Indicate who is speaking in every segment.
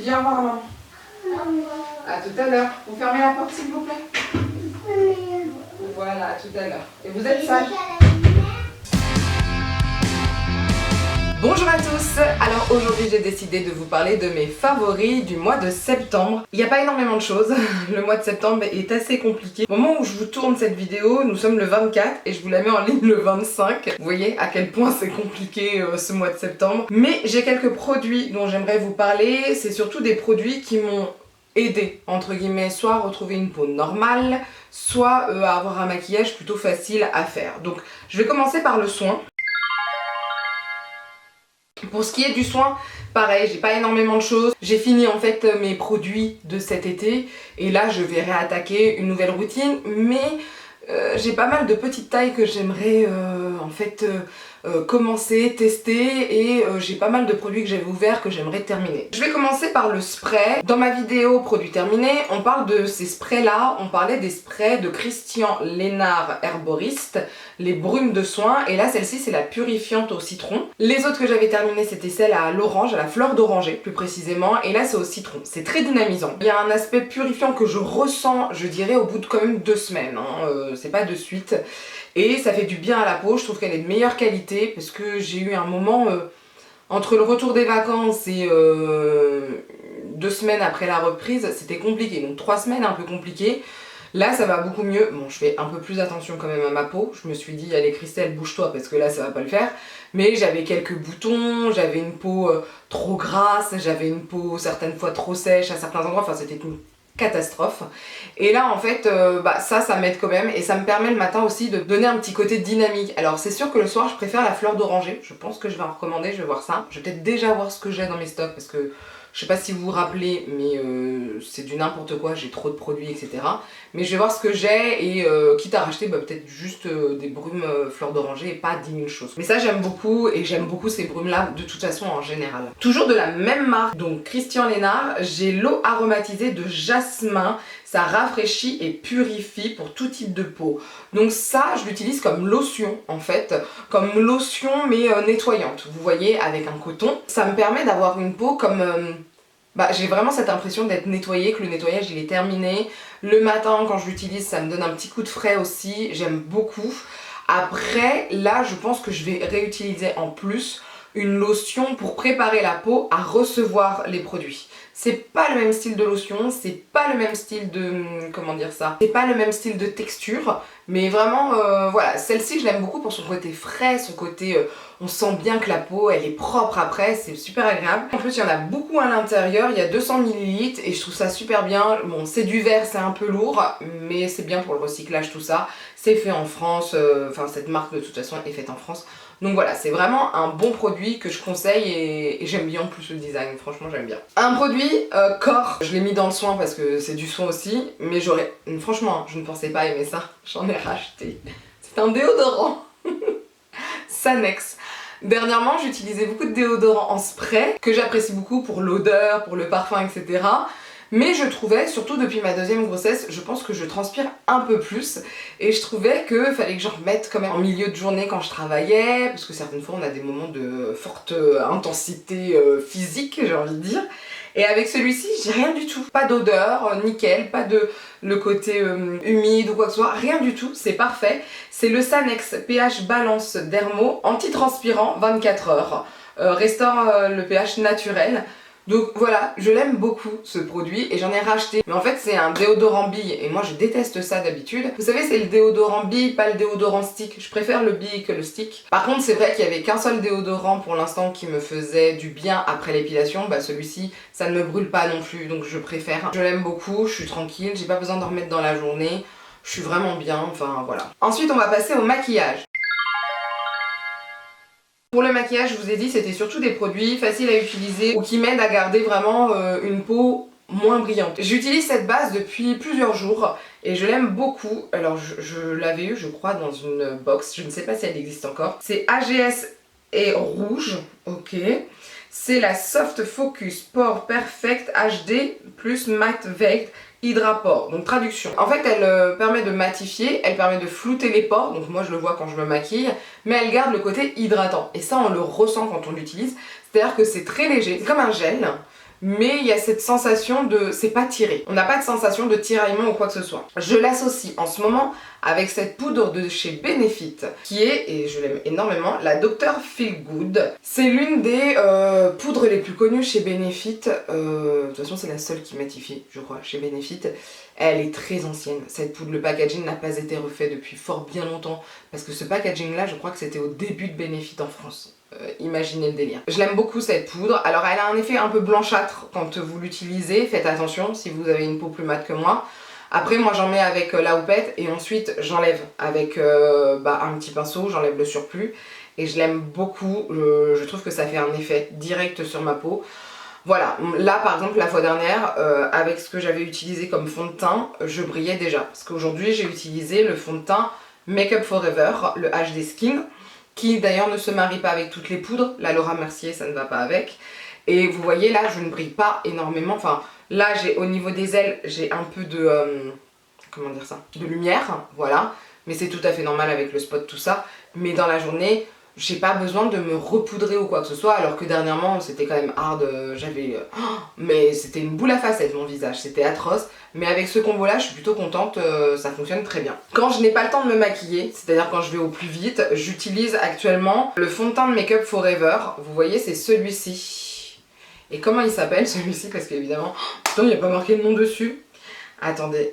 Speaker 1: dis au revoir, maman. À tout à l'heure. Vous fermez la porte, s'il vous plaît. Voilà, à tout à l'heure. Et vous êtes sage. Bonjour à tous. Alors aujourd'hui j'ai décidé de vous parler de mes favoris du mois de septembre. Il n'y a pas énormément de choses, le mois de septembre est assez compliqué. Au moment où je vous tourne cette vidéo, nous sommes le 24 et je vous la mets en ligne le 25. Vous voyez à quel point c'est compliqué ce mois de septembre. Mais j'ai quelques produits dont j'aimerais vous parler, c'est surtout des produits qui m'ont aidé, entre guillemets, soit à retrouver une peau normale, soit à avoir un maquillage plutôt facile à faire. Donc je vais commencer par le soin. Pour ce qui est du soin, pareil, j'ai pas énormément de choses. J'ai fini en fait mes produits de cet été et là je vais réattaquer une nouvelle routine, mais j'ai pas mal de petites tailles que j'aimerais en fait commencer, tester et j'ai pas mal de produits que j'avais ouverts que j'aimerais terminer. Je vais commencer par le spray. Dans ma vidéo produits terminés, on parle de ces sprays là, on parlait des sprays de Christian Lénard Herboriste, les brumes de soin, et là celle-ci c'est la purifiante au citron. Les autres que j'avais terminées c'était celle à l'orange, à la fleur d'oranger plus précisément, et là c'est au citron. C'est très dynamisant. Il y a un aspect purifiant que je ressens, je dirais au bout de quand même 2 semaines, hein. C'est pas de suite. Et ça fait du bien à la peau, je trouve qu'elle est de meilleure qualité parce que j'ai eu un moment entre le retour des vacances et 2 semaines après la reprise, c'était compliqué. Donc 3 semaines un peu compliqué. Là ça va beaucoup mieux. Bon, je fais un peu plus attention quand même à ma peau. Je me suis dit allez Christelle, bouge-toi parce que là ça va pas le faire. Mais j'avais quelques boutons, j'avais une peau trop grasse, j'avais une peau certaines fois trop sèche à certains endroits, enfin c'était une catastrophe. Et là en fait ça m'aide quand même et ça me permet le matin aussi de donner un petit côté dynamique. Alors c'est sûr que le soir je préfère la fleur d'oranger, je pense que je vais en recommander, je vais voir ça. Je vais peut-être déjà voir ce que j'ai dans mes stocks parce que je sais pas si vous vous rappelez mais c'est du n'importe quoi, j'ai trop de produits etc. Mais je vais voir ce que j'ai et quitte à racheter peut-être juste des brumes fleur d'oranger et pas 10 000 choses. Mais ça j'aime beaucoup et j'aime beaucoup ces brumes là de toute façon en général. Toujours de la même marque, donc Christian Lénard, j'ai l'eau aromatisée de jasmin. Ça rafraîchit et purifie pour tout type de peau. Donc ça, je l'utilise comme lotion en fait, comme lotion mais nettoyante. Vous voyez, avec un coton. Ça me permet d'avoir une peau comme... j'ai vraiment cette impression d'être nettoyée, que le nettoyage il est terminé. Le matin quand je l'utilise, ça me donne un petit coup de frais aussi, j'aime beaucoup. Après, là je pense que je vais réutiliser en plus une lotion pour préparer la peau à recevoir les produits. C'est pas le même style de lotion, c'est pas le même style de... comment dire ça, c'est pas le même style de texture, mais vraiment voilà, celle-ci je l'aime beaucoup pour son côté frais, son côté on sent bien que la peau elle est propre après, c'est super agréable. En plus il y en a beaucoup à l'intérieur, il y a 200 ml et je trouve ça super bien. Bon c'est du verre, c'est un peu lourd, mais c'est bien pour le recyclage tout ça. C'est fait en France, enfin cette marque de toute façon est faite en France. Donc voilà, c'est vraiment un bon produit que je conseille et j'aime bien en plus le design, franchement j'aime bien. Un produit corps, je l'ai mis dans le soin parce que c'est du soin aussi, mais franchement je ne pensais pas aimer ça, j'en ai racheté. C'est un déodorant, Sanex. Dernièrement j'utilisais beaucoup de déodorants en spray, que j'apprécie beaucoup pour l'odeur, pour le parfum etc. Mais je trouvais, surtout depuis ma 2e grossesse, je pense que je transpire un peu plus et je trouvais qu'il fallait que j'en remette quand même en milieu de journée quand je travaillais, parce que certaines fois on a des moments de forte intensité physique, j'ai envie de dire. Et avec celui-ci, j'ai rien du tout. Pas d'odeur, nickel, pas de le côté humide ou quoi que ce soit, rien du tout, c'est parfait. C'est le Sanex pH Balance Dermo, antitranspirant 24 heures, restaure le pH naturel. Donc voilà, je l'aime beaucoup ce produit et j'en ai racheté. Mais en fait c'est un déodorant bille et moi je déteste ça d'habitude. Vous savez c'est le déodorant bille, pas le déodorant stick. Je préfère le bille que le stick. Par contre c'est vrai qu'il y avait qu'un seul déodorant pour l'instant qui me faisait du bien après l'épilation. Celui-ci ça ne me brûle pas non plus donc je préfère. Je l'aime beaucoup, je suis tranquille, j'ai pas besoin d'en remettre dans la journée. Je suis vraiment bien, enfin voilà. Ensuite on va passer au maquillage. Pour le maquillage, je vous ai dit, c'était surtout des produits faciles à utiliser ou qui m'aident à garder vraiment une peau moins brillante. J'utilise cette base depuis plusieurs jours et je l'aime beaucoup. Alors je l'avais eu je crois dans une box, je ne sais pas si elle existe encore. C'est AGS et rouge, ok. C'est la Soft Focus Pore Perfect HD plus Matte Veil Hydrapore, donc traduction. En fait elle permet de matifier, elle permet de flouter les pores, donc moi je le vois quand je me maquille, mais elle garde le côté hydratant et ça on le ressent quand on l'utilise, c'est à dire que c'est très léger, c'est comme un gel, mais il y a cette sensation de... c'est pas tiré. On n'a pas de sensation de tiraillement ou quoi que ce soit. Je l'associe en ce moment avec cette poudre de chez Benefit, qui est, et je l'aime énormément, la Dr Feel Good. C'est l'une des poudres les plus connues chez Benefit. De toute façon, c'est la seule qui matifie, je crois, chez Benefit. Elle est très ancienne, cette poudre. Le packaging n'a pas été refait depuis fort bien longtemps, parce que ce packaging-là, je crois que c'était au début de Benefit en France. Imaginez le délire. Je l'aime beaucoup cette poudre. Alors elle a un effet un peu blanchâtre quand vous l'utilisez. Faites attention si vous avez une peau plus mate que moi. Après moi j'en mets avec la houppette et ensuite j'enlève avec un petit pinceau, j'enlève le surplus. Et je l'aime beaucoup. Je trouve que ça fait un effet direct sur ma peau. Voilà, là par exemple la fois dernière, avec ce que j'avais utilisé comme fond de teint, je brillais déjà. Parce qu'aujourd'hui j'ai utilisé le fond de teint Make Up Forever, le HD Skin, qui d'ailleurs ne se marie pas avec toutes les poudres. La Laura Mercier ça ne va pas avec. Et vous voyez là je ne brille pas énormément. Enfin là j'ai au niveau des ailes j'ai un peu de... comment dire ça, de lumière, voilà. Mais c'est tout à fait normal avec le spot tout ça. Mais dans la journée j'ai pas besoin de me repoudrer ou quoi que ce soit. Alors que dernièrement c'était quand même hard. J'avais... mais c'était une boule à facettes mon visage, c'était atroce. Mais avec ce combo là je suis plutôt contente, ça fonctionne très bien. Quand je n'ai pas le temps de me maquiller, c'est-à-dire quand je vais au plus vite, j'utilise actuellement le fond de teint de Make Up Forever. Vous voyez c'est celui-ci. Et comment il s'appelle celui-ci? Parce qu'évidemment, il n'y a pas marqué le nom dessus. Attendez,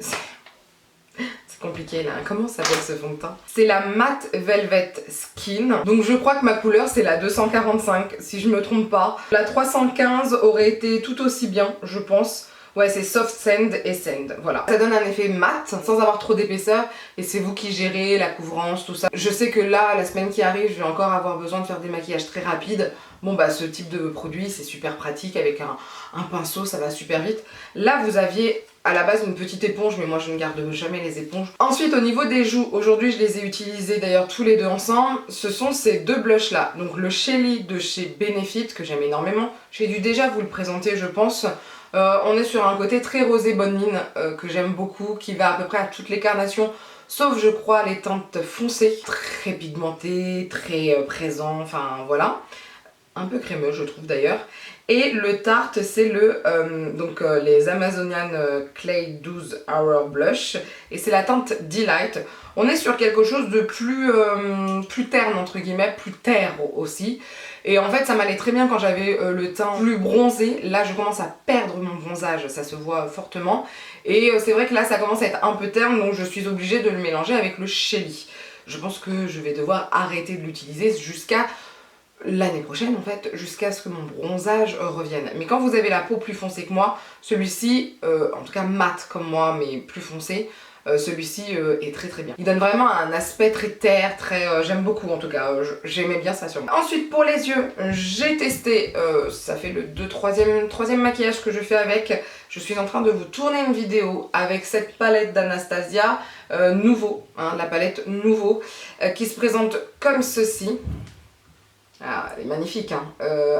Speaker 1: c'est compliqué là. Comment s'appelle ce fond de teint? C'est la Matte Velvet Skin. Donc je crois que ma couleur c'est la 245 si je me trompe pas. La 315 aurait été tout aussi bien je pense. Ouais c'est Soft Sand et Sand, voilà. Ça donne un effet mat sans avoir trop d'épaisseur et c'est vous qui gérez la couvrance, tout ça. Je sais que là, la semaine qui arrive, je vais encore avoir besoin de faire des maquillages très rapides. Bon bah ce type de produit c'est super pratique avec un pinceau, ça va super vite. Là vous aviez à la base une petite éponge mais moi je ne garde jamais les éponges. Ensuite au niveau des joues, aujourd'hui je les ai utilisés d'ailleurs tous les deux ensemble. Ce sont ces deux blushs là, donc le Shelly de chez Benefit que j'aime énormément. J'ai dû déjà vous le présenter je pense. On est sur un côté très rosé bonne mine que j'aime beaucoup, qui va à peu près à toutes les carnations, sauf je crois les teintes foncées, très pigmentées, très présent, enfin voilà. Un peu crémeux je trouve d'ailleurs. Et le Tarte c'est le les Amazonian Clay 12 Hour Blush et c'est la teinte Delight. On est sur quelque chose de plus terne entre guillemets, plus terre aussi. Et en fait ça m'allait très bien quand j'avais le teint plus bronzé. Là je commence à perdre mon bronzage, ça se voit fortement. Et c'est vrai que là ça commence à être un peu terne donc je suis obligée de le mélanger avec le Shelly. Je pense que je vais devoir arrêter de l'utiliser jusqu'à l'année prochaine en fait, jusqu'à ce que mon bronzage revienne. Mais quand vous avez la peau plus foncée que moi, celui-ci, en tout cas mat comme moi mais plus foncé, celui-ci est très très bien. Il donne vraiment un aspect très terre, très... j'aime beaucoup en tout cas, j'aimais bien ça sur moi. Ensuite pour les yeux, j'ai testé, ça fait le troisième maquillage que je fais avec. Je suis en train de vous tourner une vidéo avec cette palette d'Anastasia, Nouveau, hein, la palette Nouveau, qui se présente comme ceci. Ah, elle est magnifique hein.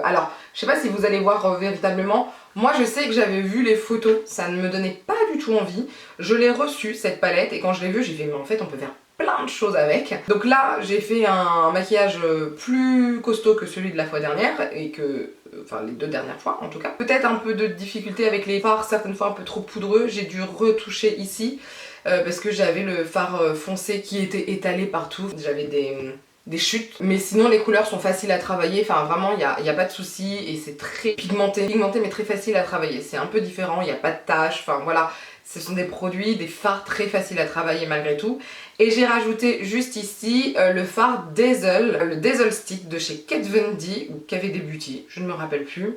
Speaker 1: Alors, je sais pas si vous allez voir véritablement. Moi je sais que j'avais vu les photos, ça ne me donnait pas du tout envie. Je l'ai reçue cette palette et quand je l'ai vue j'ai fait mais en fait on peut faire plein de choses avec. Donc là j'ai fait un maquillage plus costaud que celui de la fois dernière et que... enfin les deux dernières fois en tout cas. Peut-être un peu de difficulté avec les fards, certaines fois un peu trop poudreux. J'ai dû retoucher ici parce que j'avais le fard foncé qui était étalé partout. J'avais des chutes, mais sinon les couleurs sont faciles à travailler, enfin vraiment il n'y a pas de souci et c'est très pigmenté mais très facile à travailler, c'est un peu différent, il n'y a pas de taches, enfin voilà, ce sont des produits, des fards très faciles à travailler malgré tout. Et j'ai rajouté juste ici le fard Dazzle, le Dazzle Stick de chez Kat Von D ou KVD Beauty, je ne me rappelle plus.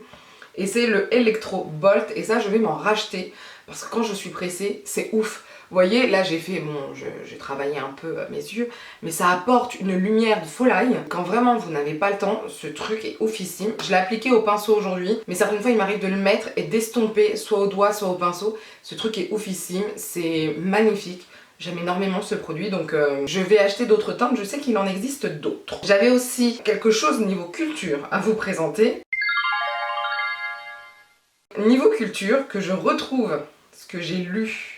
Speaker 1: Et c'est le Electro Bolt et ça je vais m'en racheter parce que quand je suis pressée c'est ouf. Vous voyez, là j'ai fait, bon, j'ai travaillé un peu mes yeux, mais ça apporte une lumière de folie. Quand vraiment vous n'avez pas le temps, ce truc est oufissime. Je l'ai appliqué au pinceau aujourd'hui, mais certaines fois il m'arrive de le mettre et d'estomper soit au doigt, soit au pinceau. Ce truc est oufissime, c'est magnifique. J'aime énormément ce produit, donc je vais acheter d'autres teintes, je sais qu'il en existe d'autres. J'avais aussi quelque chose niveau culture à vous présenter. Niveau culture, que je retrouve ce que j'ai lu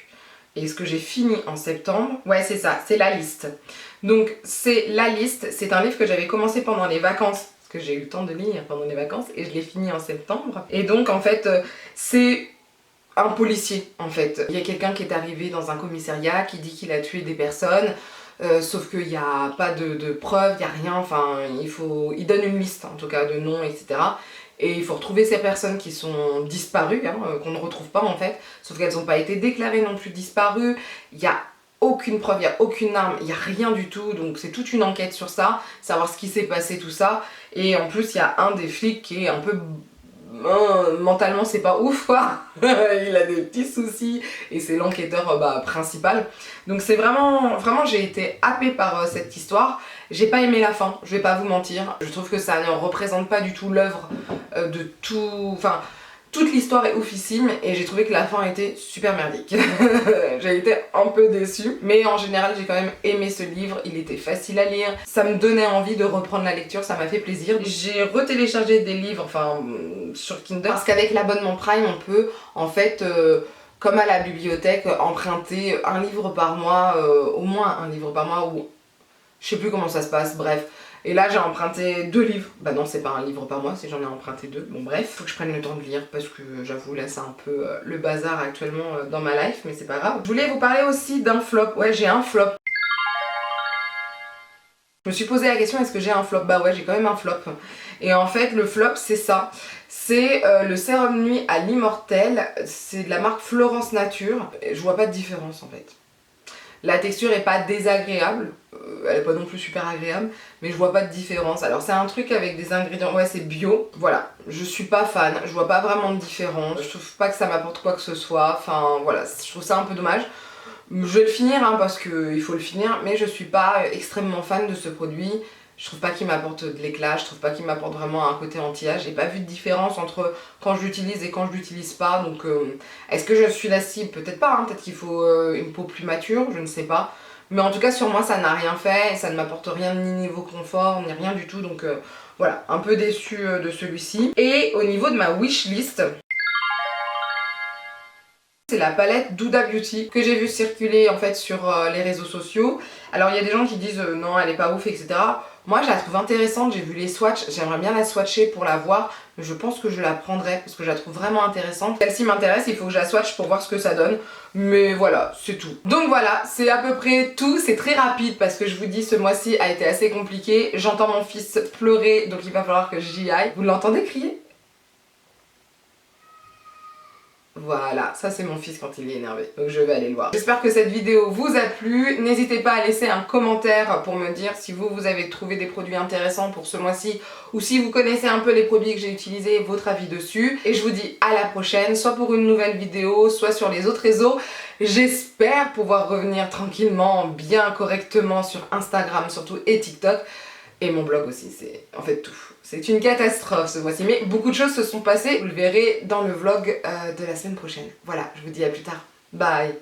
Speaker 1: et ce que j'ai fini en septembre, ouais c'est ça, c'est La Liste. Donc c'est La Liste, c'est un livre que j'avais commencé pendant les vacances, parce que j'ai eu le temps de lire pendant les vacances et je l'ai fini en septembre. Et donc en fait c'est un policier en fait. Il y a quelqu'un qui est arrivé dans un commissariat qui dit qu'il a tué des personnes. Sauf qu'il n'y a pas de preuves, il n'y a rien, enfin il donne une liste en tout cas de noms, etc. Et il faut retrouver ces personnes qui sont disparues, qu'on ne retrouve pas en fait, sauf qu'elles n'ont pas été déclarées non plus disparues, il n'y a aucune preuve, il n'y a aucune arme, il n'y a rien du tout, donc c'est toute une enquête sur ça, savoir ce qui s'est passé, tout ça. Et en plus il y a un des flics qui est un peu... mentalement c'est pas ouf quoi. Il a des petits soucis et c'est l'enquêteur principal. Donc c'est vraiment j'ai été happée par cette histoire. J'ai pas aimé la fin, je vais pas vous mentir. Je trouve que ça ne représente pas du tout l'œuvre de tout... Enfin, toute l'histoire est oufissime et j'ai trouvé que la fin était super merdique. J'ai été un peu déçue, mais en général j'ai quand même aimé ce livre, il était facile à lire, ça me donnait envie de reprendre la lecture, ça m'a fait plaisir. J'ai retéléchargé des livres, sur Kindle, parce qu'avec l'abonnement Prime on peut en fait... comme à la bibliothèque, emprunter un livre par mois, au moins un livre par mois, ou je sais plus comment ça se passe, bref. Et là j'ai emprunté 2 livres, bah non c'est pas un livre par mois, c'est j'en ai emprunté 2, bon bref. Faut que je prenne le temps de lire parce que j'avoue là c'est un peu le bazar actuellement dans ma life, mais c'est pas grave. Je voulais vous parler aussi d'un flop, ouais j'ai un flop. Je me suis posé la question, est-ce que j'ai un flop? Bah ouais, j'ai quand même un flop. Et en fait, le flop, c'est ça. C'est le sérum nuit à l'immortel. C'est de la marque Florence Nature. Et je vois pas de différence en fait. La texture est pas désagréable. Elle est pas non plus super agréable. Mais je vois pas de différence. Alors c'est un truc avec des ingrédients... Ouais, c'est bio. Voilà. Je suis pas fan. Je vois pas vraiment de différence. Je trouve pas que ça m'apporte quoi que ce soit. Enfin, voilà. Je trouve ça un peu dommage. Je vais le finir parce qu'il faut le finir, mais je suis pas extrêmement fan de ce produit. Je trouve pas qu'il m'apporte de l'éclat, je trouve pas qu'il m'apporte vraiment un côté anti-âge. J'ai pas vu de différence entre quand je l'utilise et quand je l'utilise pas. Donc est-ce que je suis la cible? Peut-être pas, peut-être qu'il faut une peau plus mature, je ne sais pas. Mais en tout cas sur moi ça n'a rien fait et ça ne m'apporte rien ni niveau confort ni rien du tout. Donc voilà, un peu déçue de celui-ci. Et au niveau de ma wishlist, c'est la palette Douda Beauty que j'ai vu circuler en fait sur les réseaux sociaux. Alors il y a des gens qui disent non elle est pas ouf, etc. Moi je la trouve intéressante, j'ai vu les swatchs, j'aimerais bien la swatcher pour la voir, mais je pense que je la prendrai parce que je la trouve vraiment intéressante. Celle-ci m'intéresse, il faut que je la swatche pour voir ce que ça donne, mais voilà, c'est tout. Donc voilà, c'est à peu près tout, c'est très rapide parce que je vous dis ce mois-ci a été assez compliqué. J'entends mon fils pleurer donc il va falloir que j'y aille. Vous l'entendez crier ? Voilà, ça c'est mon fils quand il est énervé, donc je vais aller le voir. J'espère que cette vidéo vous a plu, n'hésitez pas à laisser un commentaire pour me dire si vous avez trouvé des produits intéressants pour ce mois-ci ou si vous connaissez un peu les produits que j'ai utilisés, votre avis dessus. Et je vous dis à la prochaine, soit pour une nouvelle vidéo, soit sur les autres réseaux. J'espère pouvoir revenir tranquillement, bien correctement sur Instagram surtout et TikTok. Et mon blog aussi, c'est en fait tout. C'est une catastrophe ce mois-ci, mais beaucoup de choses se sont passées. Vous le verrez dans le vlog de la semaine prochaine. Voilà, je vous dis à plus tard. Bye.